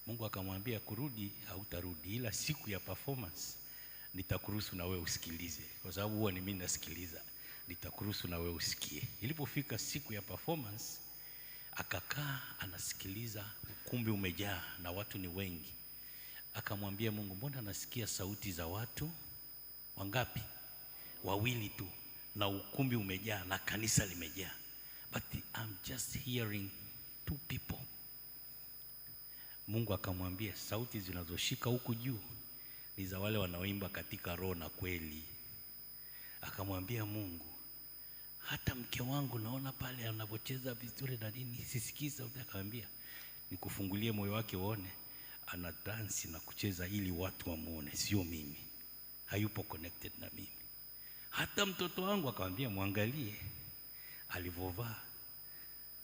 Mungu akamwambia kurudi hautarudi, ila siku ya performance nitakuruhusu na wewe usikilize, kwa sababu huwa ni mimi nasikiliza. Nitakuruhusu na wewe usikie. Ilipofika siku ya performance, akakaa anasikiliza, ukumbi umejaa na watu ni wengi. Akamwambia Mungu, mbona nasikia sauti za watu wangapi? 2 tu, na ukumbi umejaa na kanisa limejaa, but I'm just hearing 2 people. Mungu akamwambia, sauti zinazoshika huku juu ni za wale wanaoimba katika roho na kweli. Akamwambia Mungu, hata mke wangu naona pale anapocheza vizuri na nini, sisikii sauti. Akamwambia, nikufungulie moyo wake uone, ana dance na kucheza ili watu wamuone, sio mimi, hayupo connected na mimi. Hata mtoto wangu, akamwambia, muangalie alivovaa,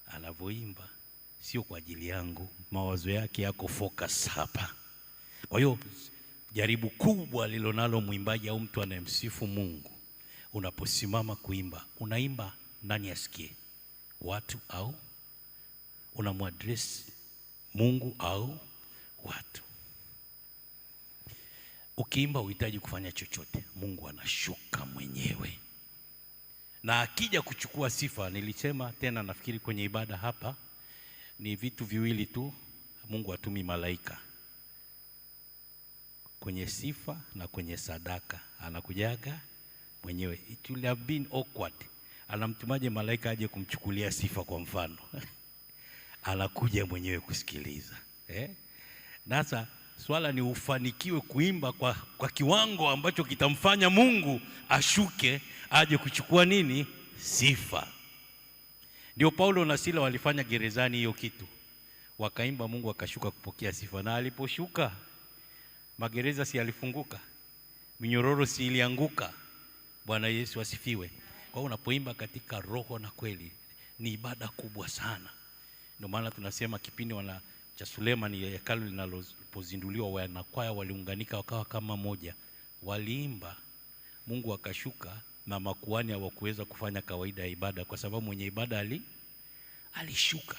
anavoimba, sio kwa ajili yangu, mawazo yake yako focus hapa. Kwa hiyo jaribu kubwa lilonalo mwimbaji au mtu anayemsifu Mungu, unaposimama kuimba, unaimba nani asikie? Watu au unamwadress Mungu au watu? Ukiimba uhitaji kufanya chochote, Mungu anashuka mwenyewe. Na akija kuchukua sifa, nilisema tena nafikiri kwenye ibada hapa, ni vitu viwili tu. Mungu hatumi malaika kwenye sifa na kwenye sadaka, anakujaga mwenyewe. It will have been awkward. Anamtumaje malaika aje kumchukulia sifa kwa mfano? Anakuja mwenyewe kusikiliza. Nasa swala ni ufanikiwe kuimba kwa kiwango ambacho kitamfanya Mungu ashuke aje kuchukua nini? Sifa. Ndio Paulo na Sila walifanya gerezani hiyo kitu. Wakaimba, Mungu akashuka kupokea sifa. Na aliposhuka, magereza si alifunguka, minyororo si ilianguka. Bwana Yesu asifiwe. Kwa hiyo unapoimba katika roho na kweli ni ibada kubwa sana. Ndio maana tunasema kipindi cha Sulemani, hekalu linalopozinduliwa, wanakwaya waliunganika wakawa kama moja, waliimba, Mungu akashuka, na makuhani hawakuweza kufanya kawaida ya ibada kwa sababu mwenye ibada alishuka.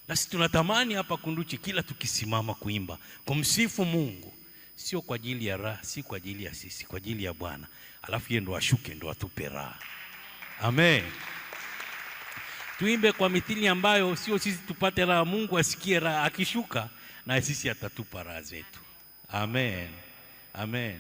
Na sisi tunatamani hapa Kunduchi kila tukisimama kuimba kumsifu Mungu, sio kwa ajili ya raha, si kwa ajili ya sisi, kwa ajili ya Bwana, alafu yeye ndo ashuke, ndo atupe raha. Amen. Tuimbe kwa mithili ambayo sio sisi tupate raha, Mungu asikie raha, akishuka na sisi atatupa raha zetu. Amen. Amen.